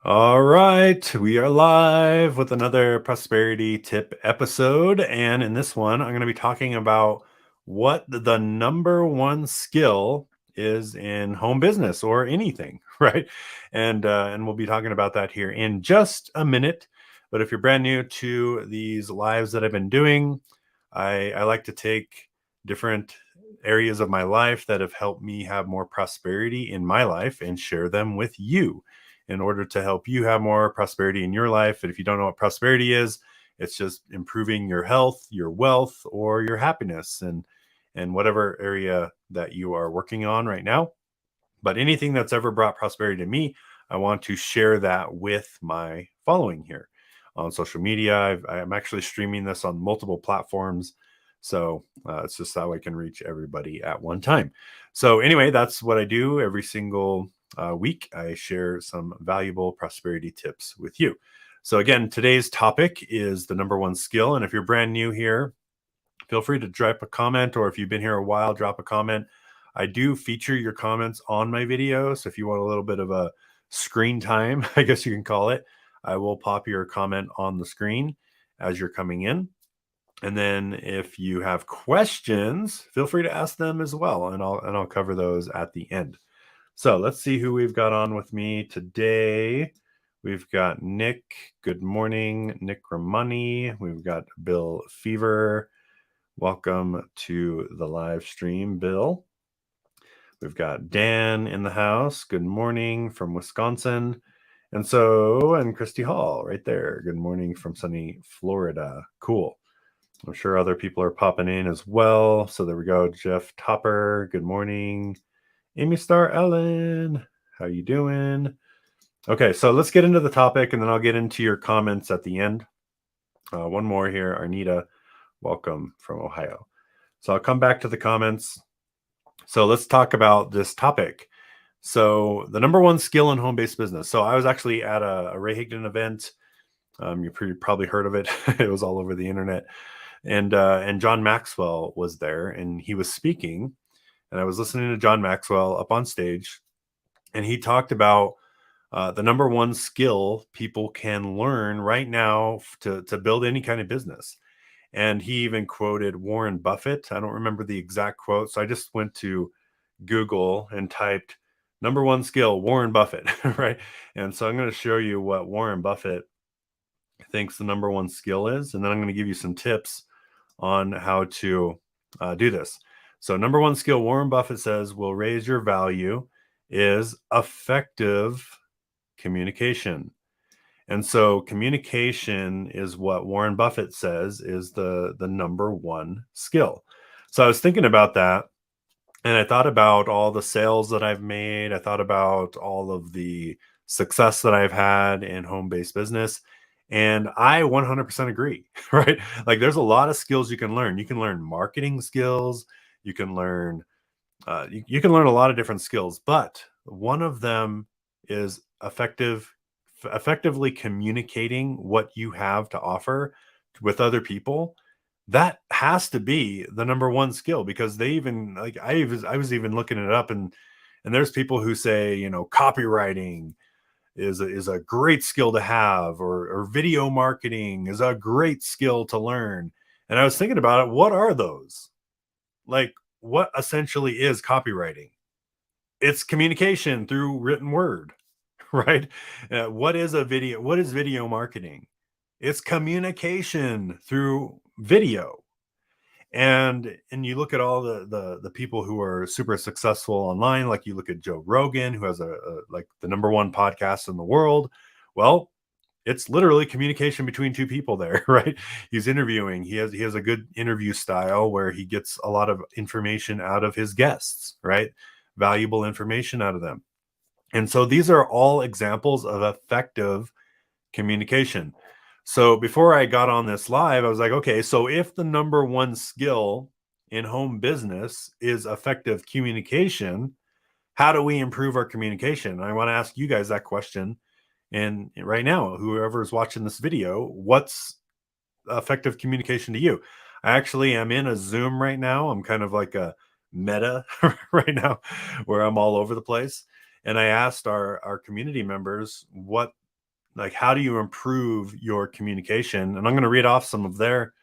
All right, we are live with another prosperity tip episode. And in this one, I'm going to be talking about what the number one skill is in home business or anything, right? And we'll be talking about that here in just a minute. But if you're brand new to these lives that I've been doing, I like to take different areas of my life that have helped me have more prosperity in my life and share them with you in order to help you have more prosperity in your life. And if you don't know what prosperity is, it's just improving your health, your wealth, or your happiness, and whatever area that you are working on right now. But anything that's ever brought prosperity to me, I want to share that with my following here on social media. I'm actually streaming this on multiple platforms. So it's just how I can reach everybody at one time. So, anyway, that's what I do every single week. I share some valuable prosperity tips with you. So, again, today's topic is the number one skill. And if you're brand new here, feel free to drop a comment, or if you've been here a while, drop a comment. I do feature your comments on my video. So if you want a little bit of a screen time, I guess you can call it, I will pop your comment on the screen as you're coming in. And then if you have questions, feel free to ask them as well, and I'll cover those at the end. So let's see who we've got on with me today. We've got Nick. Good morning, Nick Ramani. We've got Bill Fever. Welcome to the live stream, Bill. We've got Dan in the house. Good morning from Wisconsin. And Christy Hall right there. Good morning from sunny Florida. Cool. I'm sure other people are popping in as well. So there we go. Jeff Topper. Good morning. Amy Star Ellen. How you doing? Okay, so let's get into the topic, and then I'll get into your comments at the end. One more here. Arnita, welcome from Ohio. So I'll come back to the comments. So let's talk about this topic. So the number one skill in home-based business. So I was actually at a Ray Higdon event. You probably heard of it. It was all over the internet. And John Maxwell was there, and he was speaking. And I was listening to John Maxwell up on stage, and he talked about the number one skill people can learn right now to build any kind of business. And he even quoted Warren Buffett. I don't remember the exact quote. So I just went to Google and typed number one skill, Warren Buffett, right? And so I'm going to show you what Warren Buffett thinks the number one skill is. And then I'm going to give you some tips on how to do this. So, number one skill, Warren Buffett says, will raise your value is effective communication. And so communication is what Warren Buffett says is the number one skill. So I was thinking about that, and I thought about all the sales that I've made. I thought about all of the success that I've had in home-based business. And I 100% agree, right? Like there's a lot of skills you can learn. You can learn marketing skills. You can learn you can learn a lot of different skills, but one of them is effectively communicating what you have to offer with other people. That has to be the number one skill, because they even like I was even looking it up, and there's people who say, copywriting is a great skill to have, or video marketing is a great skill to learn. And I was thinking about it, what are those? Like, what essentially is copywriting? It's communication through written word, right? What is video marketing? It's communication through video. And you look at all the people who are super successful online, like you look at Joe Rogan, who has like the number one podcast in the world. Well, it's literally communication between two people there, right? He's interviewing. He has a good interview style where he gets a lot of information out of his guests, right? Valuable information out of them. And so these are all examples of effective communication. So before I got on this live, I was like, okay, so if the number one skill in home business is effective communication, how do we improve our communication? I want to ask you guys that question. And right now, whoever is watching this video, what's effective communication to you? I actually am in a Zoom right now. I'm kind of like a meta right now, where I'm all over the place. And I asked our community members what like how do you improve your communication? And I'm going to read off some of their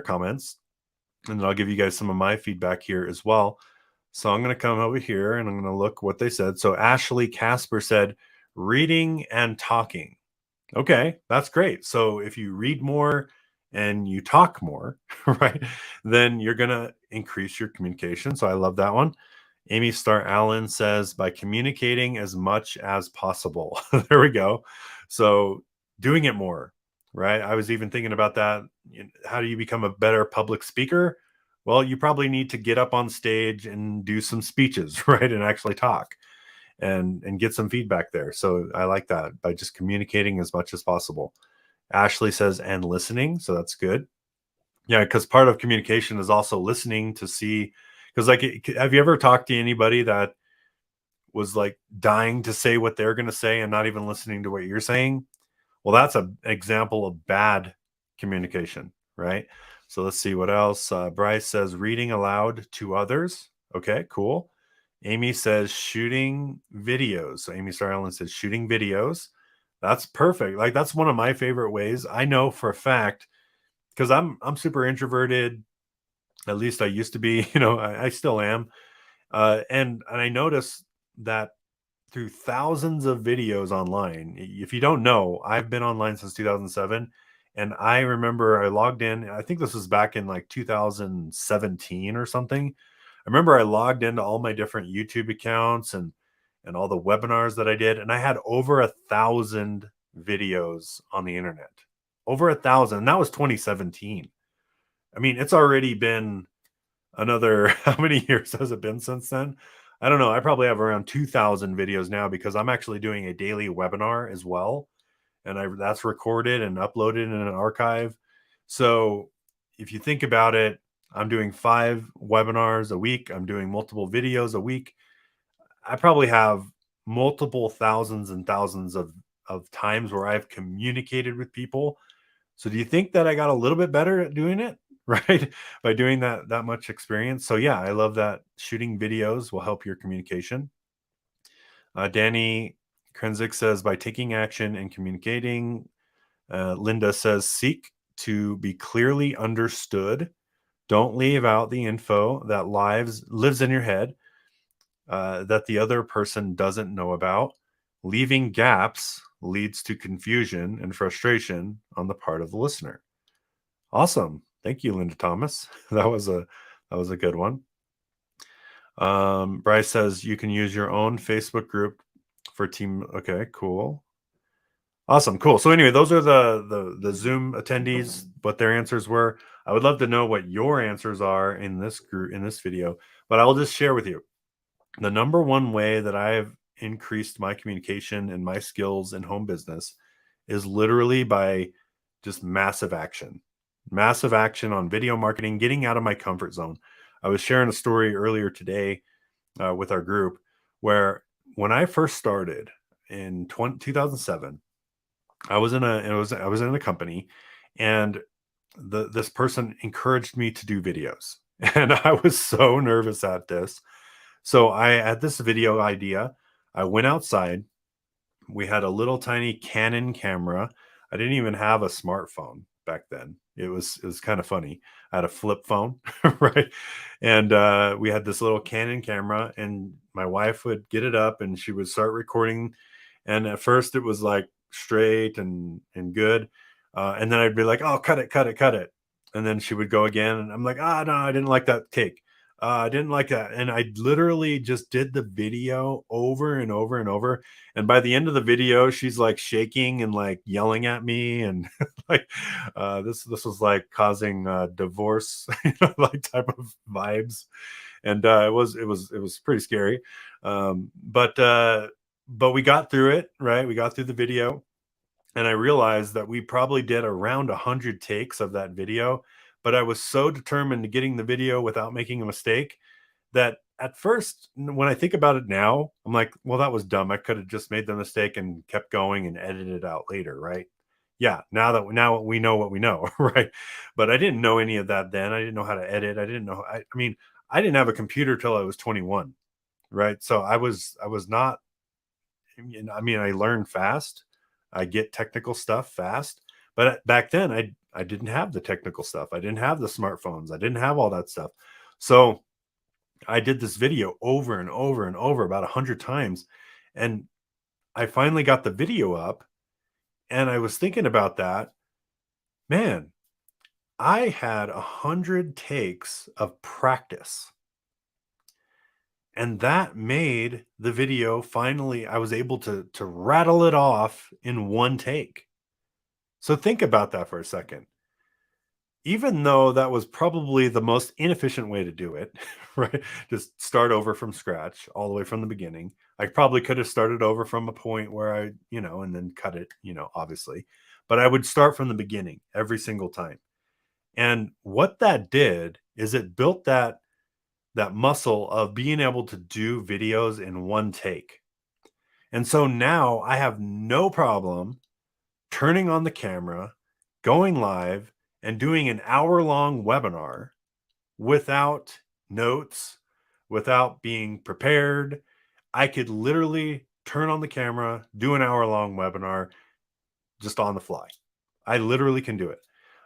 comments, and then I'll give you guys some of my feedback here as well. So I'm going to come over here and I'm going to look what they said. So Ashley Casper said, reading and talking. Okay, that's great. So if you read more and you talk more, right, then you're going to increase your communication. So I love that one. Amy Star Allen says, by communicating as much as possible. There we go. So doing it more, right? I was even thinking about that. How do you become a better public speaker? Well, you probably need to get up on stage and do some speeches, right? And actually talk and get some feedback there. So I like that, by just communicating as much as possible. Ashley says, and listening. So that's good. Yeah, because part of communication is also listening to see. Because, like, have you ever talked to anybody that was like dying to say what they're going to say and not even listening to what you're saying? Well, that's an example of bad communication, right? So let's see what else. Bryce says, reading aloud to others. Okay, cool. Amy says, shooting videos. So Amy Star Allen says, shooting videos. That's perfect. Like, that's one of my favorite ways. I know for a fact, because I'm super introverted. At least I used to be. I still am. And I notice that through thousands of videos online. If you don't know, I've been online since 2007. And I remember I logged in, I think this was back in like 2017 or something. I remember I logged into all my different YouTube accounts and all the webinars that I did, and I had over 1,000 videos on the internet. Over 1,000. And that was 2017. I mean, it's already been another, how many years has it been since then? I don't know. I probably have around 2,000 videos now, because I'm actually doing a daily webinar as well. And that's recorded and uploaded in an archive. So if you think about it, I'm doing 5 webinars a week. I'm doing multiple videos a week. I probably have multiple thousands and thousands of times where I've communicated with people. So do you think that I got a little bit better at doing it, right? By doing that much experience. So yeah, I love that shooting videos will help your communication. Danny Krenzik says, by taking action and communicating. Linda says, seek to be clearly understood. Don't leave out the info that lives in your head, that the other person doesn't know about. Leaving gaps leads to confusion and frustration on the part of the listener. Awesome. Thank you, Linda Thomas. That was a good one. Bryce says you can use your own Facebook group for team. Okay, cool. Awesome, cool. So anyway, those are the Zoom attendees, what their answers were. I would love to know what your answers are in this group, in this video, but I will just share with you the number one way that I've increased my communication and my skills in home business is literally by just massive action. Massive action on video marketing, getting out of my comfort zone. I was sharing a story earlier today with our group where when I first started in 2007, I was in a company, and this person encouraged me to do videos. And I was so nervous at this. So I had this video idea. I went outside. We had a little tiny Canon camera. I didn't even have a smartphone back then. It was kind of funny. I had a flip phone, right? And we had this little Canon camera, and my wife would get it up and she would start recording. And at first it was like straight and good. And then I'd be like, oh, cut it, cut it, cut it. And then she would go again. And I'm like, ah, no, I didn't like that take. I didn't like that. And I literally just did the video over and over and over. And by the end of the video, she's like shaking and like yelling at me. And like, this was like causing divorce, like type of vibes. And it was pretty scary. But we got through it, right? We got through the video, and I realized that we probably did around 100 takes of that video. But I was so determined to getting the video without making a mistake that at first, when I think about it now, I'm like, well, that was dumb. I could have just made the mistake and kept going and edited it out later, right? Yeah, now we know what we know, right? But I didn't know any of that then. I didn't know how to edit. I didn't know. I mean, I didn't have a computer till I was 21, right? So I was not. I mean, I learned fast. I get technical stuff fast. But back then, I didn't have the technical stuff. I didn't have the smartphones. I didn't have all that stuff. So I did this video over and over and over about 100 times. And I finally got the video up, and I was thinking about that. Man, I had 100 takes of practice. And that made the video finally, I was able to rattle it off in one take. So think about that for a second. Even though that was probably the most inefficient way to do it, right? Just start over from scratch, all the way from the beginning. I probably could have started over from a point where and then cut it, obviously. But I would start from the beginning every single time. And what that did is it built that muscle of being able to do videos in one take. And so now I have no problem turning on the camera, going live, and doing an hour-long webinar without notes, without being prepared. I could literally turn on the camera, do an hour-long webinar just on the fly. I literally can do it.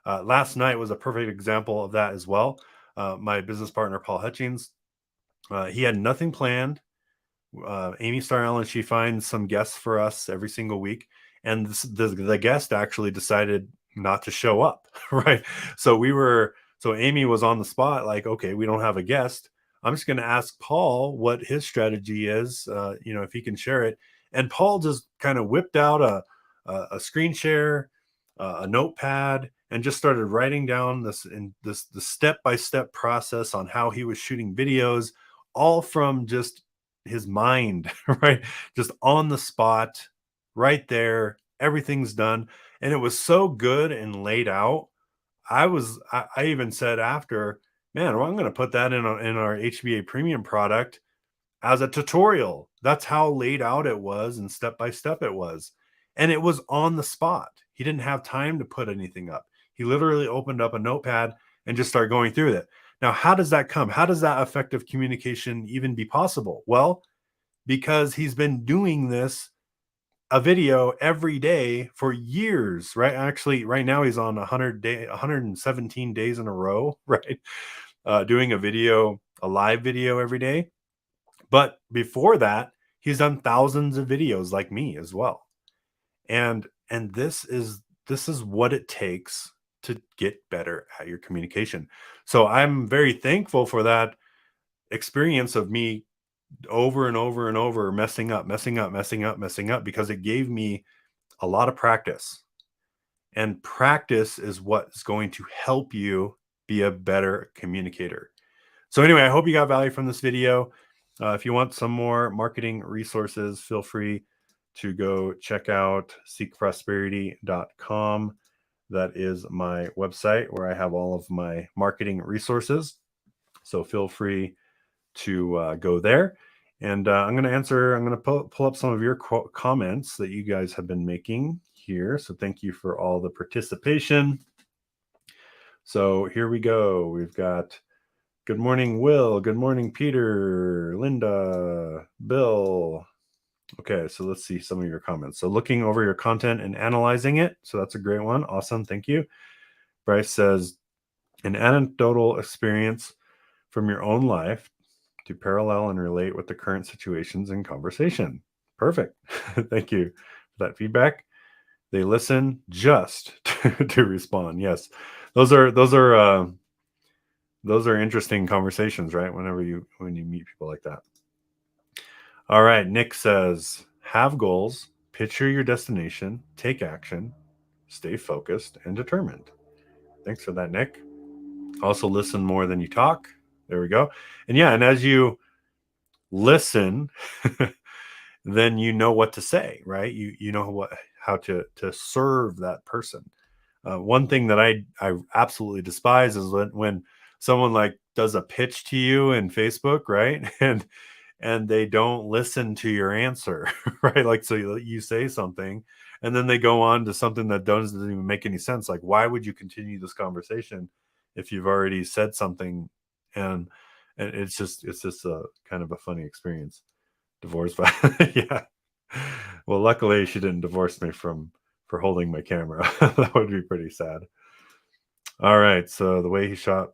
Last night was a perfect example of that as well. My business partner, Paul Hutchings, he had nothing planned. Amy Star Allen, she finds some guests for us every single week. And the guest actually decided not to show up, right? So Amy was on the spot, like, okay, we don't have a guest. I'm just going to ask Paul what his strategy is, if he can share it. And Paul just kind of whipped out a screen share, a notepad, and just started writing down the step-by-step process on how he was shooting videos, all from just his mind, right? Just on the spot, right there. Everything's done. And it was so good and laid out. I even said after, man, well, I'm going to put that in our HBA premium product as a tutorial. That's how laid out it was and step by step it was. And it was on the spot. He didn't have time to put anything up. He literally opened up a notepad and just started going through it. Now, how does that come? How does that effective communication even be possible? Well, because he's been doing a video every day for years, right? Actually, right now he's on 117 days in a row, right? Doing a live video every day. But before that, he's done thousands of videos like me as well. And this is what it takes to get better at your communication. So I'm very thankful for that experience of me over and over and over messing up because it gave me a lot of practice. And practice is what's going to help you be a better communicator. So anyway, I hope you got value from this video. If you want some more marketing resources, feel free to go check out seekprosperity.com. That is my website where I have all of my marketing resources. So feel free to go there. And I'm going to pull up some of your comments that you guys have been making here. So thank you for all the participation. So here we go. We've got good morning, Will. Good morning, Peter, Linda, Bill. Okay, so let's see some of your comments. So looking over your content and analyzing it. So that's a great one. Awesome. Thank you. Bryce says, an anecdotal experience from your own life to parallel and relate with the current situations in conversation. Perfect. Thank you for that feedback. They listen just to respond. Yes, those are interesting conversations, right? When you meet people like that. All right, Nick says, have goals, picture your destination, take action, stay focused and determined. Thanks for that, Nick. Also listen more than you talk. There we go. And yeah, and as you listen, then you know what to say, right? You know how to serve that person. One thing that I absolutely despise is when someone like does a pitch to you in Facebook, right? And they don't listen to your answer, right? Like, so you say something and then they go on to something that doesn't even make any sense. Like, why would you continue this conversation if you've already said something? And it's just a kind of a funny experience. Divorce, yeah. Well, luckily she didn't divorce me for holding my camera. That would be pretty sad. All right, so the way he shot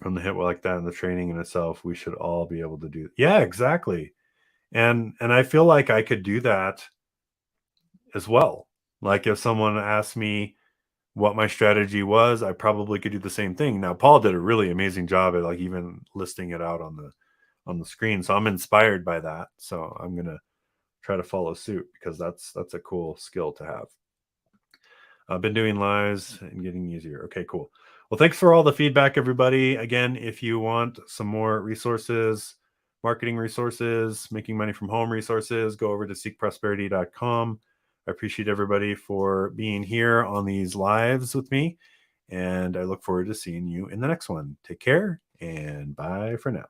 from the hip like that and the training in itself, we should all be able to do. Yeah, exactly. And I feel like I could do that as well. Like if someone asked me what my strategy was, I probably could do the same thing. Now, Paul did a really amazing job at like even listing it out on the screen. So I'm inspired by that. So I'm gonna try to follow suit because that's a cool skill to have. I've been doing lives and getting easier. Okay, cool. Well, thanks for all the feedback, everybody. Again, if you want some more resources, marketing resources, making money from home resources, go over to seekprosperity.com. I appreciate everybody for being here on these lives with me. And I look forward to seeing you in the next one. Take care and bye for now.